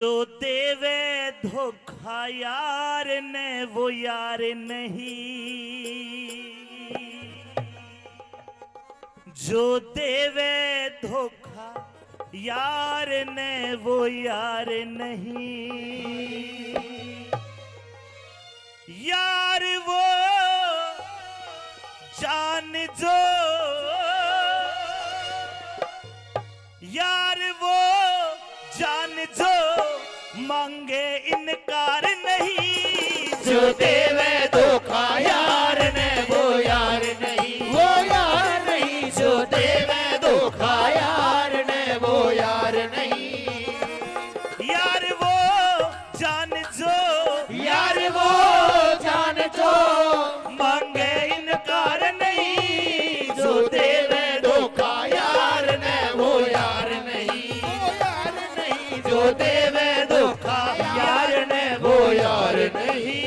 जो देवे धोखा यार ने वो यार नहीं, जो देवे धोखा यार ने वो यार नहीं। यार वो जान जो, यार वो जान जो मांगे इनकार नहीं। जो देवे धोखा यार ने वो यार नहीं, वो यार नहीं। जो देवे धोखा यार ने वो यार नहीं। यार वो जान जो, यार वो जान जो मांगे इनकार नहीं। जो देवे धोखा यार ने वो यार नहीं, वो यार नहीं। जो देवे धोखा यार ने वो यार नहीं।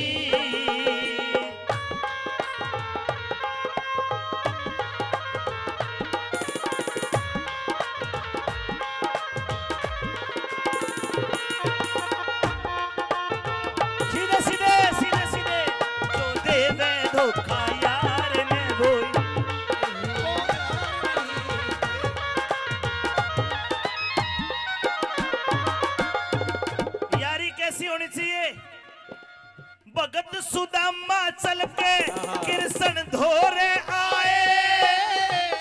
सीधे सीधे सीधे सीधे, जो देवे धोखा यार ने वो। यारी कैसी होनी चाहिए? भगत सुदामा चल के कृष्ण धोरे आए,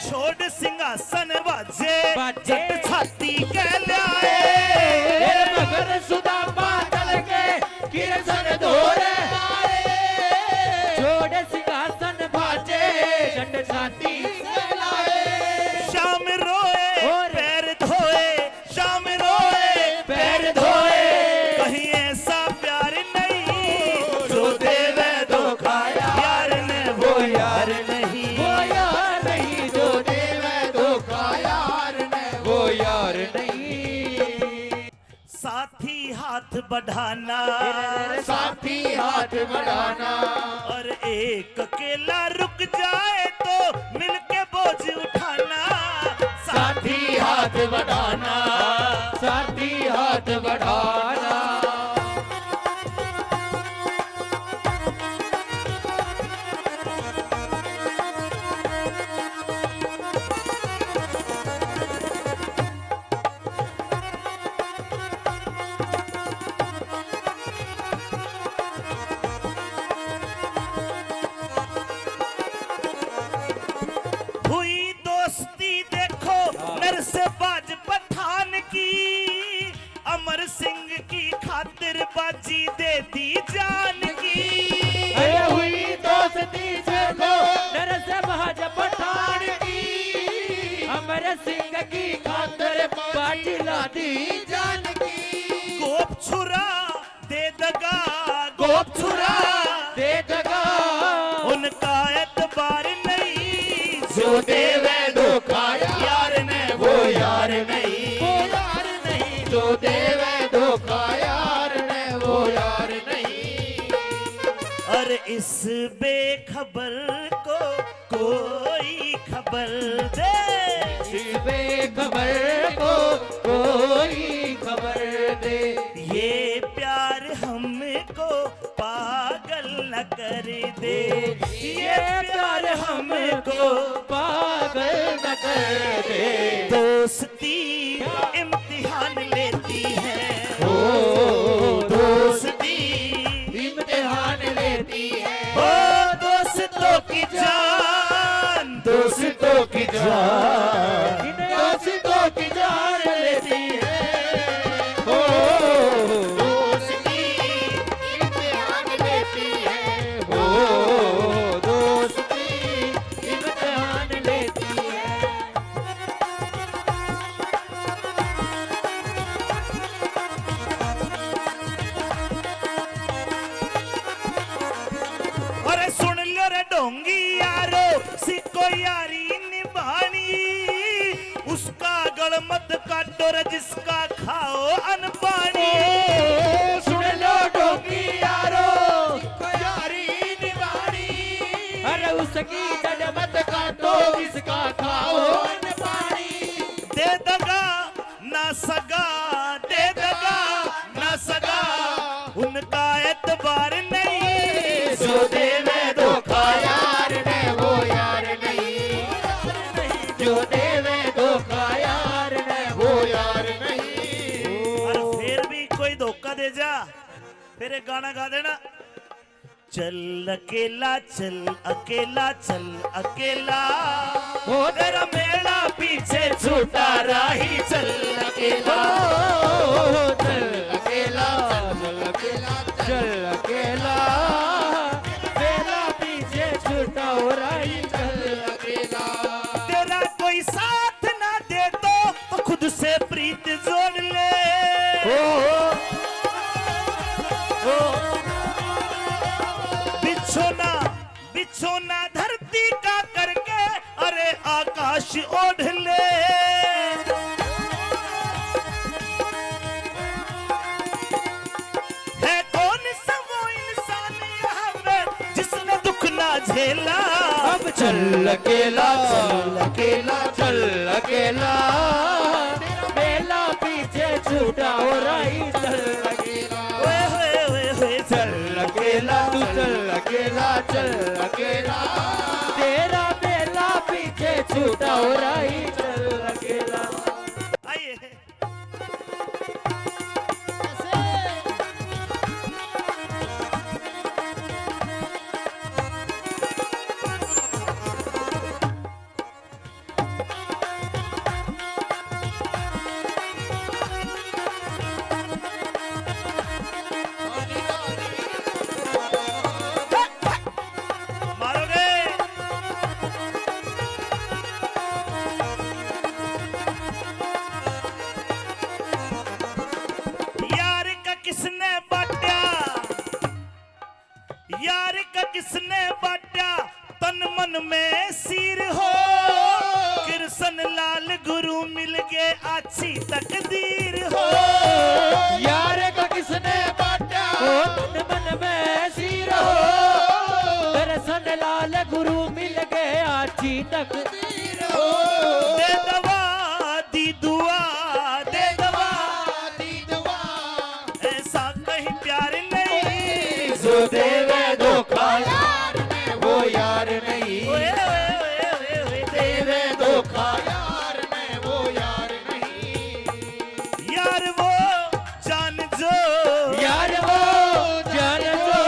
छोड़ सिंहासन बाजे जट छाती के लाए। मगर सुदामा चल के कृष्ण धोरे आए, छोड़ सिंहासन बाजे जट छाती के लाए। शाम रोए पैर धोए, शाम रोए पैर धोए, कहीं ऐसा प्यार नहीं। जो देवे धोखा यार ने वो यार नहीं, वो यार नहीं। जो देवे धोखा यार ने वो यार नहीं। साथी हाथ बढ़ाना, साथी हाथ बढ़ाना, और एक अकेला रुक जाए तो मिलके बोझ उठाना। साथी हाथ बढ़ाना, साथी हाथ बढ़ाना। हुई दोस्ती देखो नरसबाज पठान की, अमर सिंह की खातिर बाजी दे दी जान की। अरे हुई दोस्ती देखो नरसबाज पठान की, अमर सिंह की खातिर बाजी ला दी जान की। गोप छुरा दे दगा, गोप छुरा दे दगा, उनका एतबार नहीं। जो देवे धोखा यार ने वो यार नहीं, वो यार नहीं। जो देवे धोखा यार ने वो यार नहीं। और इस बेखबर को कोई खबर दे, इस बेखबर को कोई खबर दे। ये प्यार हमको पागल न कर दे। ये प्यार हमको पागल न कर दे। दोस्ती इम्तिहान लेती है, ओ दोस्ती इम्तिहान लेती है। ओ दोस्तों की जान, दोस्तों की जान, दोस्तों की जान लेती है। ओ दोस्ती इम्तिहान लेती है। ओ दोस्ती इम्तिहान लेती है। अरे सुन लो रे ढोंगी यारो, सिको यारी निभानी। धोखा दे जा फिर एक गाना गा देना। चल अकेला चल अकेला चल अकेला, हो तेरा मेला पीछे छूटा राही चल अकेला। चल अकेला चल अकेला चल अकेला, मेरा पीछे छूटा हो रही चल अकेला। तेरा कोई साथ ना दे तो खुद से प्रीत जोड़ ले। बिछोना बिछोना धरती का करके अरे आकाश ओढ़ ले। है कौन सा वो इंसान यहाँ पे जिसने दुख ना झेला। अब चल अकेला चल अकेला चल अकेला, मेला पीछे छूटा हो रही चल अकेला। ओए चल अकेला तू चल अकेला चल अकेला, तेरा मेला पीछे छूटा हो रही चल अकेला। आइए मारोगे। यार का किसने बांटा, यार का किसने बांटा तन मन में सिर हो। कृष्ण लाल गुरु मिल गए अच्छी तकदीर हो। यार का किसने बांटा हो तन मन में सिर हो, दर्शन लाल गुरु मिल गए अच्छी तकदीर हो। दे दवा दी दुआ दे दवा दी दुआ, ऐसा कहीं प्यार नहीं जो देवे धोखा यार ने वो यार नहीं। ओए ओए ओए ओए ओए देवे धोखा यार ने वो यार नहीं। यार वो जान जो यार वो जान जो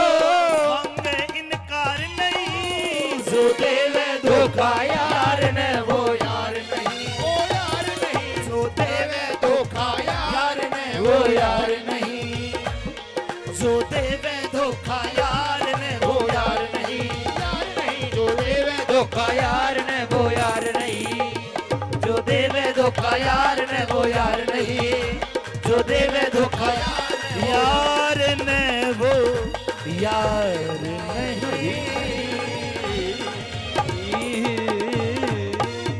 मांगे इनकार नहीं। जो देवे धोखा यार ने वो यार नहीं। वो यार नहीं जो देवे धोखा यार ने वो यार नहीं। जो देवे धोखा यार ने वो यार नहीं, यार नहीं जो देवे धोखा यार ने वो यार नहीं। जो देवे धोखा यार ने वो यार नहीं। जो देवे धोखा यार ने यार ने वो यार